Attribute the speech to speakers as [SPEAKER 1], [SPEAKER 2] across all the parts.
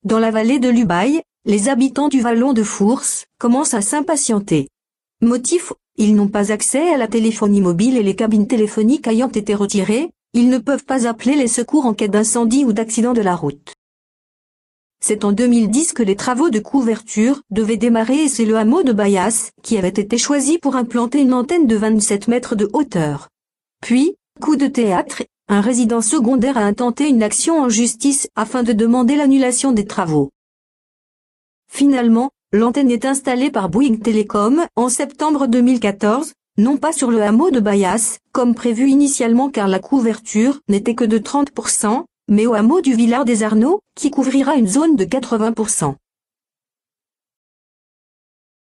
[SPEAKER 1] dans la vallée de l'Ubaye, les habitants du vallon de Fours commencent à s'impatienter. Motif, ils n'ont pas accès à la téléphonie mobile et les cabines téléphoniques ayant été retirées, ils ne peuvent pas appeler les secours en cas d'incendie ou d'accident de la route. C'est en 2010 que les travaux de couverture devaient démarrer et c'est le hameau de Bayas qui avait été choisi pour implanter une antenne de 27 mètres de hauteur. Puis, coup de théâtre, un résident secondaire a intenté une action en justice afin de demander l'annulation des travaux. Finalement, l'antenne est installée par Bouygues Télécom en septembre 2014, non pas sur le hameau de Bayas, comme prévu initialement car la couverture n'était que de 30%, mais au hameau du Villard des Arnaud, qui couvrira une zone de 80%.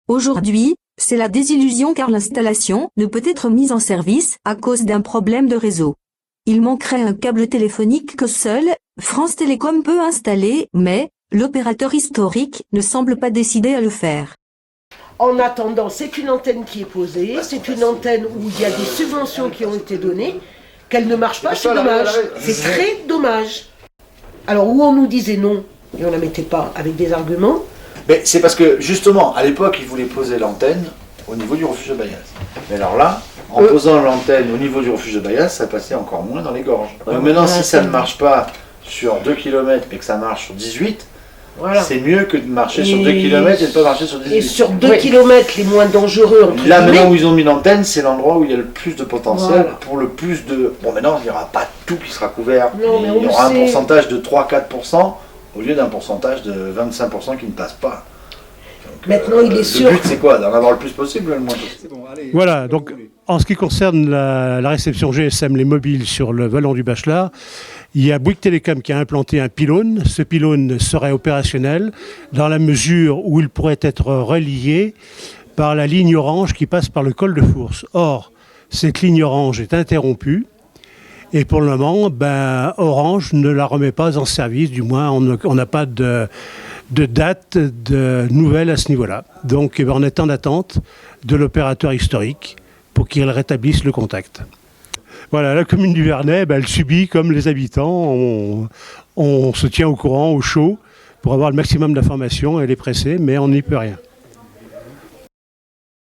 [SPEAKER 1] Aujourd'hui, c'est la désillusion car l'installation ne peut être mise en service à cause d'un problème de réseau. Il manquerait un câble téléphonique que seul France Télécom peut installer, mais l'opérateur historique ne semble pas décidé à le faire.
[SPEAKER 2] En attendant, c'est une antenne qui est posée, c'est une antenne où il y a des subventions qui ont été données, qu'elle ne marche pas, c'est dommage. C'est très dommage. Alors où on nous disait non, et on ne la mettait pas avec des arguments.
[SPEAKER 3] Mais c'est parce que justement, à l'époque, ils voulaient poser l'antenne au niveau du refuge de Bayas. Mais alors là, en posant l'antenne au niveau du refuge de Bayas, ça passait encore moins dans les gorges. Donc maintenant, si ça ne marche pas sur 2 km mais que ça marche sur 18, voilà. C'est mieux que de marcher sur 2 km et de ne pas marcher sur 18.
[SPEAKER 2] Et sur 2 km les moins dangereux, entre
[SPEAKER 3] là,
[SPEAKER 2] guillemets,
[SPEAKER 3] maintenant où ils ont mis l'antenne, c'est l'endroit où il y a le plus de potentiel pour le plus de... Bon, maintenant, il n'y aura pas tout qui sera couvert.
[SPEAKER 2] Non, mais
[SPEAKER 3] il y aura un pourcentage de 3-4% au lieu d'un pourcentage de 25% qui ne passe pas. Donc,
[SPEAKER 2] maintenant, il est sûr.
[SPEAKER 3] Le but, c'est quoi? D'en avoir le plus possible, le moins possible.
[SPEAKER 4] Bon, allez, voilà, donc en ce qui concerne la réception GSM, les mobiles sur le vallon du Bachelard, il y a Bouygues Télécom qui a implanté un pylône. Ce pylône serait opérationnel dans la mesure où il pourrait être relié par la ligne orange qui passe par le col de Fours. Or, cette ligne orange est interrompue et pour le moment, Orange ne la remet pas en service, du moins on n'a pas de date de nouvelles à ce niveau-là. Donc on est en attente de l'opérateur historique pour qu'il rétablisse le contact. Voilà, la commune du Vernet, elle subit comme les habitants. On se tient au courant, au chaud, pour avoir le maximum d'informations. Elle est pressée, mais on n'y peut rien.